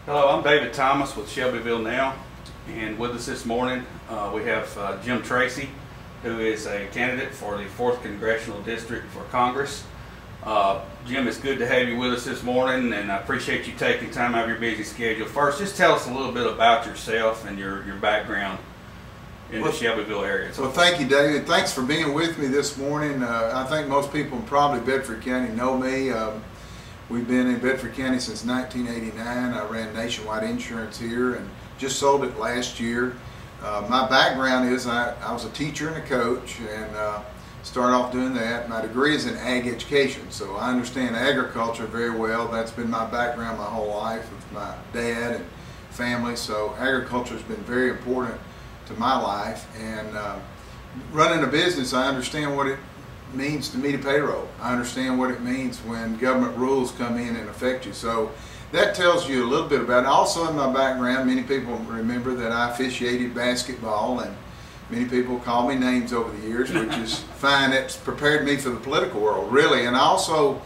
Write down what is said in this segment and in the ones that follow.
Hello, I'm David Thomas with Shelbyville Now, and with us this morning we have Jim Tracy, who is a candidate for the 4th Congressional District for Congress. Jim, it's good to have you with us this morning, and I appreciate you taking time out of your busy schedule. First, just tell us a little bit about yourself and your background in the Shelbyville area. Well, thank you, David. Thanks for being with me this morning. I think most people in probably Bedford County know me. We've been in Bedford County since 1989. I ran nationwide insurance here and just sold it last year. My background is I was a teacher and a coach, and started off doing that. My degree is in ag education, so I understand agriculture very well. That's been my background my whole life with my dad and family, so agriculture has been very important to my life. And running a business, I understand what it means to meet a payroll. I understand what it means when government rules come in and affect you. So that tells you a little bit about it. Also in my background, many people remember that I officiated basketball, and many people call me names over the years, which is fine. It's prepared me for the political world, really. And I also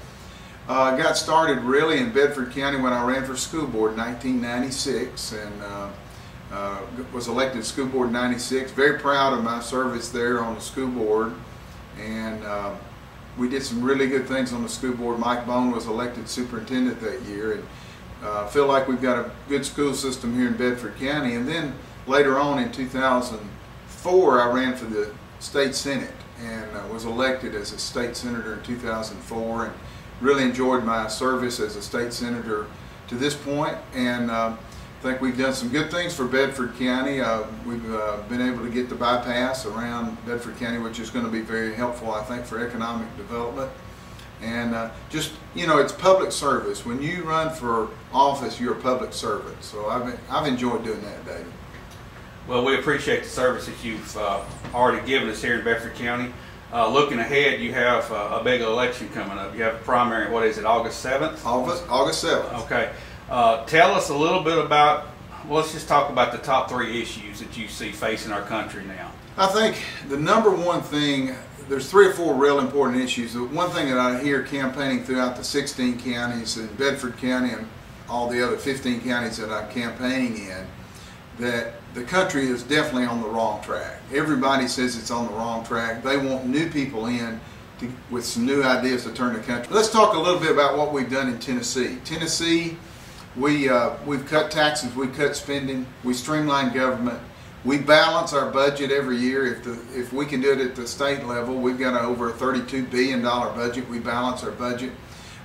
got started really in Bedford County when I ran for school board in 1996, and was elected school board in 96. Very proud of my service there on the school board. And we did some really good things on the school board. Mike Bone was elected superintendent that year, and feel like we've got a good school system here in Bedford County. And then later on in 2004, I ran for the state senate and was elected as a state senator in 2004, and really enjoyed my service as a state senator to this point. And I think we've done some good things for Bedford County. We've been able to get the bypass around Bedford County, which is going to be very helpful, I think, for economic development. And just, you know, it's public service. When you run for office, you're a public servant. So I've enjoyed doing that, David. Well, we appreciate the service that you've already given us here in Bedford County. Looking ahead, you have a big election coming up. You have a primary, what is it, August 7th? August 7th. Okay. Tell us a little bit about, well, let's just talk about the top 3 issues that you see facing our country now. I think the number one thing, there's 3 or 4 real important issues. The one thing that I hear campaigning throughout the 16 counties in Bedford County and all the other 15 counties that I'm campaigning in, that the country is definitely on the wrong track. Everybody says it's on the wrong track. They want new people in with some new ideas to turn the country. Let's talk a little bit about what we've done in Tennessee. Tennessee, we've cut taxes, we've cut spending, we streamlined government, we balance our budget every year. If we can do it at the state level, we've got over a $32 billion budget. We balance our budget.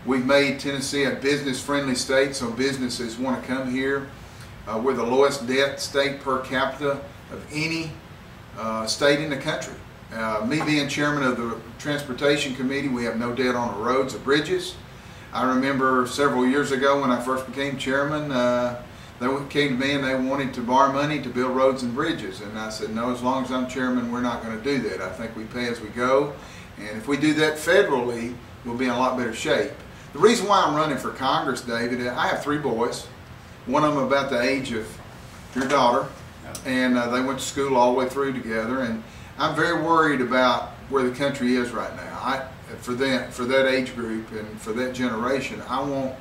We've made Tennessee a business-friendly state, so businesses want to come here. We're the lowest debt state per capita of any state in the country. Me being chairman of the Transportation Committee, we have no debt on the roads or bridges. I remember several years ago when I first became chairman, they came to me and they wanted to borrow money to build roads and bridges. And I said, no, as long as I'm chairman, we're not going to do that. I think we pay as we go. And if we do that federally, we'll be in a lot better shape. The reason why I'm running for Congress, David, I have 3 boys. One of them about the age of your daughter. And they went to school all the way through together. And I'm very worried about where the country is right now. For that age group and for that generation, I want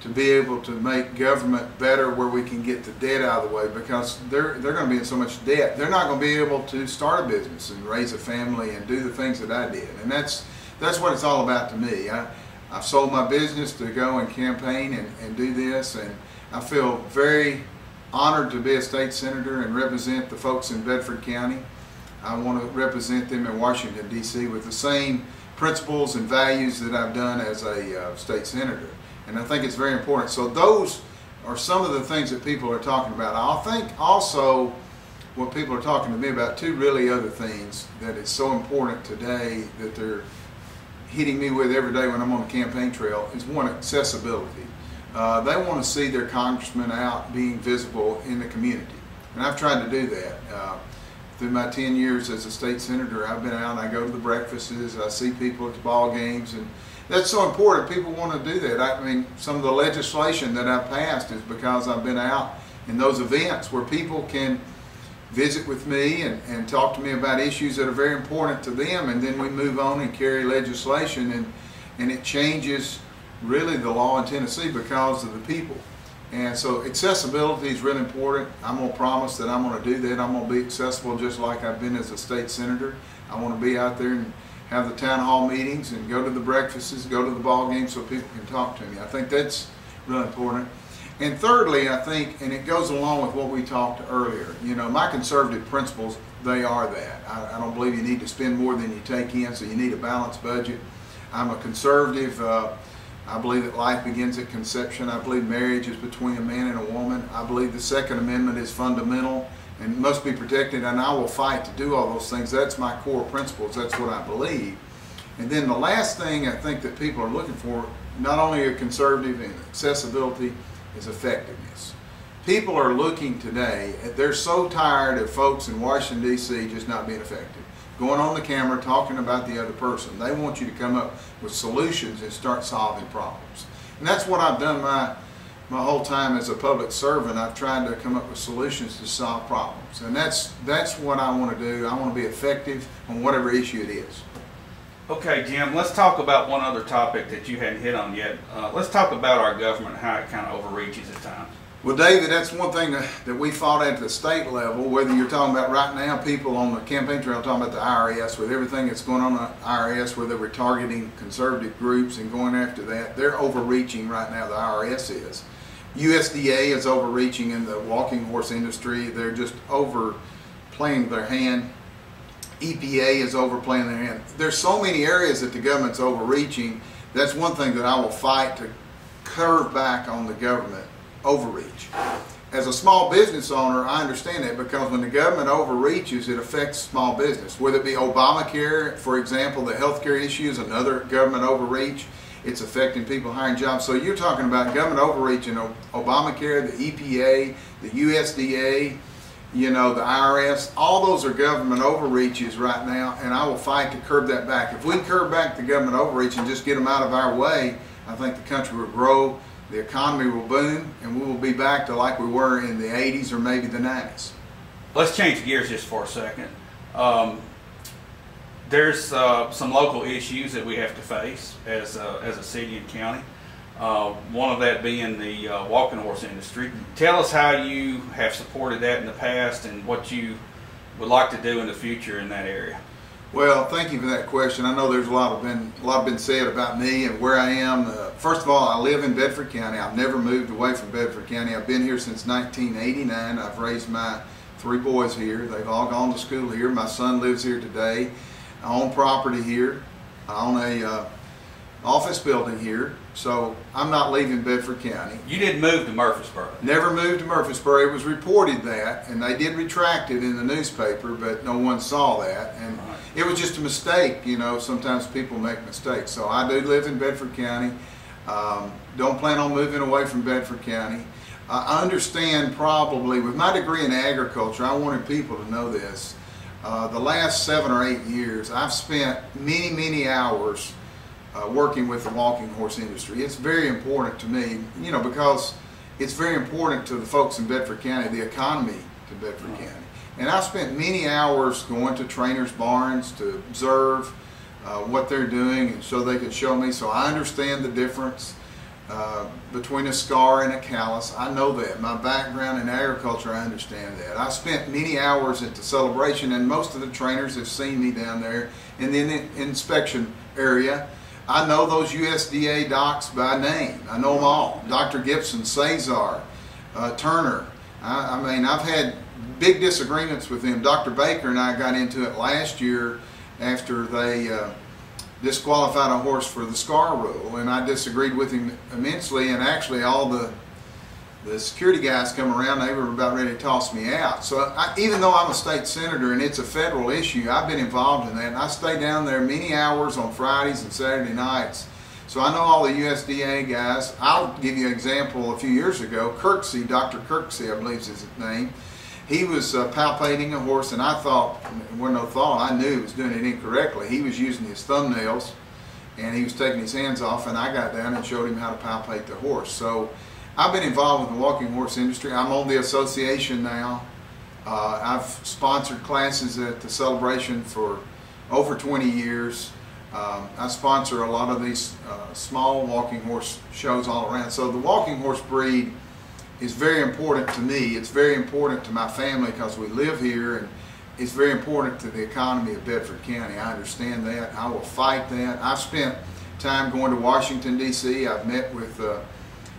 to be able to make government better where we can get the debt out of the way, because they're going to be in so much debt. They're not going to be able to start a business and raise a family and do the things that I did. And that's what it's all about to me. I've sold my business to go and campaign and do this, and I feel very honored to be a state senator and represent the folks in Bedford County. I want to represent them in Washington, D.C. with the same principles and values that I've done as a state senator. And I think it's very important. So those are some of the things that people are talking about. I think also what people are talking to me about, 2 really other things that is so important today that they're hitting me with every day when I'm on the campaign trail, is one, accessibility. They want to see their congressman out being visible in the community. And I've tried to do that. Through my 10 years as a state senator, I've been out and I go to the breakfasts, I see people at the ball games, and that's so important. People want to do that. I mean, some of the legislation that I've passed is because I've been out in those events where people can visit with me and talk to me about issues that are very important to them, and then we move on and carry legislation, and it changes really the law in Tennessee because of the people. And so accessibility is really important. I'm going to promise that I'm going to do that. I'm going to be accessible just like I've been as a state senator. I want to be out there and have the town hall meetings and go to the breakfasts, go to the ball games so people can talk to me. I think that's really important. And thirdly, I think, and it goes along with what we talked earlier, you know, my conservative principles, they are that. I don't believe you need to spend more than you take in, so you need a balanced budget. I'm a conservative. I believe that life begins at conception. I believe marriage is between a man and a woman. I believe the Second Amendment is fundamental and must be protected, and I will fight to do all those things. That's my core principles. That's what I believe. And then the last thing I think that people are looking for, not only a conservative in accessibility, is effectiveness. People are looking today, they're so tired of folks in Washington, D.C. just not being effective. Going on the camera, talking about the other person. They want you to come up with solutions and start solving problems. And that's what I've done my whole time as a public servant. I've tried to come up with solutions to solve problems. And that's what I want to do. I want to be effective on whatever issue it is. Okay, Jim, let's talk about one other topic that you hadn't hit on yet. Let's talk about our government, how it kind of overreaches at times. Well, David, that's one thing that we fought at the state level, whether you're talking about right now, people on the campaign trail talking about the IRS, with everything that's going on in the IRS, where they were targeting conservative groups and going after that. They're overreaching right now, the IRS is. USDA is overreaching in the walking horse industry. They're just overplaying their hand. EPA is overplaying their hand. There's so many areas that the government's overreaching. That's one thing that I will fight to curve back on the government overreach. As a small business owner, I understand that, because when the government overreaches, it affects small business. Whether it be Obamacare, for example, the healthcare issue is another government overreach. It's affecting people hiring jobs. So you're talking about government overreach in Obamacare, the EPA, the USDA, you know, the IRS. All those are government overreaches right now, and I will fight to curb that back. If we can curb back the government overreach and just get them out of our way, I think the country will grow, the economy will boom, and we will be back to like we were in the 80s or maybe the 90s. Let's change gears just for a second. There's some local issues that we have to face as a city and county. One of that being the walking horse industry. Tell us how you have supported that in the past and what you would like to do in the future in that area. Well, thank you for that question. I know there's a lot been said about me and where I am. First of all, I live in Bedford County. I've never moved away from Bedford County. I've been here since 1989. I've raised my 3 boys here. They've all gone to school here. My son lives here today. I own property here. I own a office building here. So I'm not leaving Bedford County. You didn't move to Murfreesboro? Never moved to Murfreesboro. It was reported that, and they did retract it in the newspaper, but no one saw that. And it was just a mistake. You know, sometimes people make mistakes. So I do live in Bedford County. Don't plan on moving away from Bedford County. I understand probably, with my degree in agriculture, I wanted people to know this. The last 7 or 8 years, I've spent many hours working with the walking horse industry. It's very important to me, you know, because it's very important to the folks in Bedford County, the economy to Bedford County. And I've spent many hours going to trainers' barns to observe what they're doing, and so they could show me. So I understand the difference between a scar and a callus. I know that. My background in agriculture, I understand that. I spent many hours at the celebration, and most of the trainers have seen me down there in the inspection area. I know those USDA docs by name. I know them all. Dr. Gibson, Cesar, Turner. I mean, I've had big disagreements with them. Dr. Baker and I got into it last year after they disqualified a horse for the scar rule, and I disagreed with him immensely, and actually all the security guys come around, they were about ready to toss me out. So even though I'm a state senator and it's a federal issue, I've been involved in that, and I stay down there many hours on Fridays and Saturday nights. So I know all the USDA guys. I'll give you an example. A few years ago, Kirksey, Dr. Kirksey, I believe is his name, he was palpating a horse, and I thought, it wasn't no thought, I knew he was doing it incorrectly. He was using his thumbnails, and he was taking his hands off, and I got down and showed him how to palpate the horse. So I've been involved with the walking horse industry. I'm on the association now. I've sponsored classes at the celebration for over 20 years. I sponsor a lot of these small walking horse shows all around. So the walking horse breed is very important to me. It's very important to my family because we live here, and it's very important to the economy of Bedford County. I understand that. I will fight that. I've spent time going to Washington, D.C. I've met with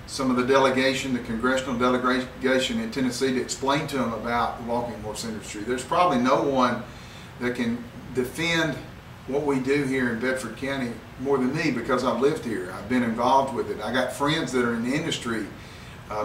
some of the delegation, the congressional delegation in Tennessee, to explain to them about the walking horse industry. There's probably no one that can defend what we do here in Bedford County more than me, because I've lived here. I've been involved with it. I got friends that are in the industry.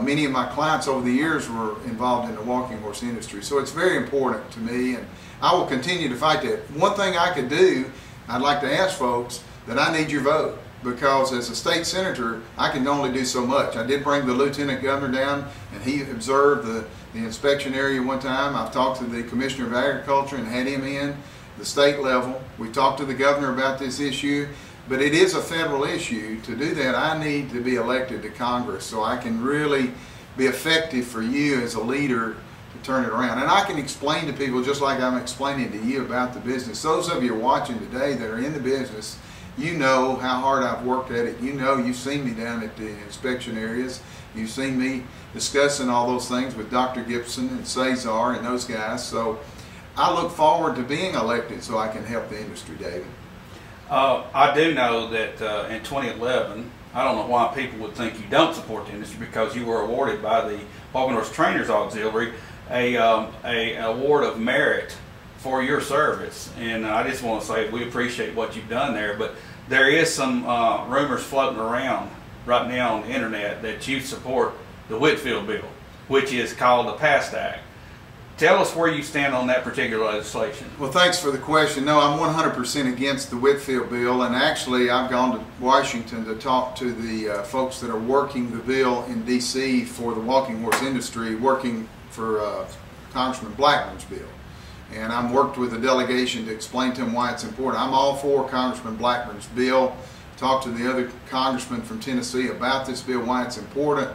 Many of my clients over the years were involved in the walking horse industry. So it's very important to me, and I will continue to fight that. One thing I could do, I'd like to ask folks, that I need your vote, because as a state senator, I can only do so much. I did bring the lieutenant governor down, and he observed the inspection area one time. I've talked to the commissioner of agriculture and had him in the state level. We talked to the governor about this issue, but it is a federal issue. To do that, I need to be elected to Congress so I can really be effective for you as a leader to turn it around. And I can explain to people, just like I'm explaining to you, about the business. Those of you watching today that are in the business, you know how hard I've worked at it. You know, you've seen me down at the inspection areas. You've seen me discussing all those things with Dr. Gibson and Cesar and those guys. So I look forward to being elected so I can help the industry, David. I do know that in 2011, I don't know why people would think you don't support the industry, because you were awarded by the Walking Horse Trainers Auxiliary a award of merit for your service. And I just want to say we appreciate what you've done there, but there is some rumors floating around right now on the internet that you support the Whitfield bill, which is called the PAST Act. Tell us where you stand on that particular legislation. Well, thanks for the question. No, I'm 100% against the Whitfield bill, and actually I've gone to Washington to talk to the folks that are working the bill in D.C. for the walking horse industry, working for Congressman Blackman's bill. And I'm worked with a delegation to explain to them why it's important. I'm all for Congressman Blackman's bill. Talked to the other congressmen from Tennessee about this bill, why it's important.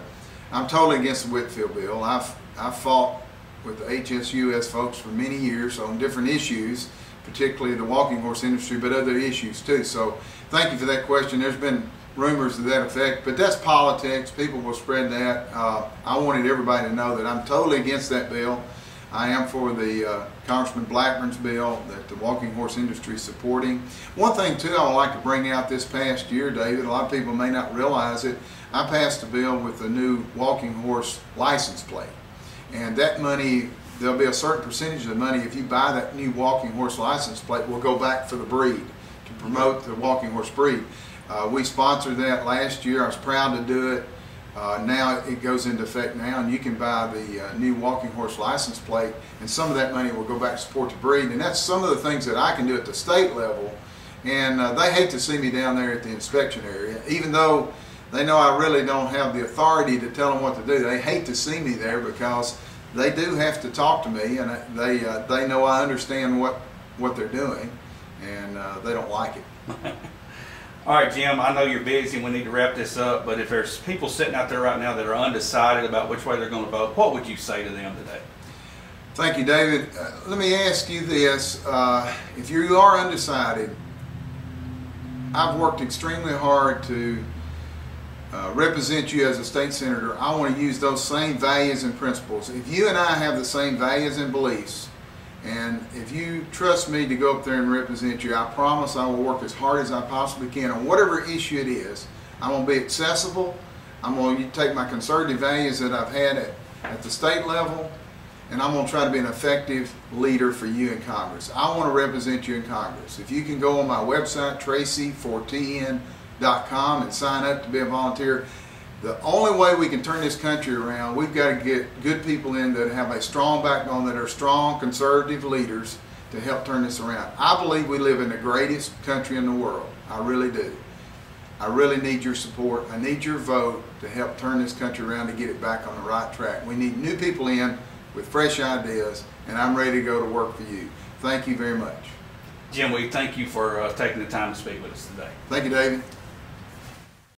I'm totally against the Whitfield bill. I've fought with the HSUS folks for many years on different issues, particularly the walking horse industry, but other issues too. So thank you for that question. There's been rumors to that effect, but that's politics. People will spread that. I wanted everybody to know that I'm totally against that bill. I am for the Congressman Blackman's bill that the walking horse industry is supporting. One thing too I would like to bring out this past year, David, a lot of people may not realize it, I passed a bill with the new walking horse license plate. And that money, there'll be a certain percentage of the money, if you buy that new walking horse license plate, will go back for the breed, to promote the walking horse breed. We sponsored that last year. I was proud to do it. Now it goes into effect now, and you can buy the new walking horse license plate, and some of that money will go back to support the breed. And that's some of the things that I can do at the state level. And they hate to see me down there at the inspection area, even though they know I really don't have the authority to tell them what to do. They hate to see me there because they do have to talk to me, and they know I understand what they're doing, and they don't like it. All right, Jim, I know you're busy and we need to wrap this up, but if there's people sitting out there right now that are undecided about which way they're going to vote, what would you say to them today? Thank you, David. Let me ask you this. If you are undecided, I've worked extremely hard to represent you as a state senator. I want to use those same values and principles. If you and I have the same values and beliefs, and if you trust me to go up there and represent you, I promise I will work as hard as I possibly can on whatever issue it is. I'm going to be accessible. I'm going to take my conservative values that I've had at the state level, and I'm going to try to be an effective leader for you in Congress. I want to represent you in Congress. If you can go on my website, tracy4tn.com, and sign up to be a volunteer. The only way we can turn this country around, we've got to get good people in that have a strong backbone, that are strong conservative leaders to help turn this around. I believe we live in the greatest country in the world. I really do. I really need your support. I need your vote to help turn this country around, to get it back on the right track. We need new people in with fresh ideas, and I'm ready to go to work for you. Thank you very much. Jim, we thank you for taking the time to speak with us today. Thank you, David.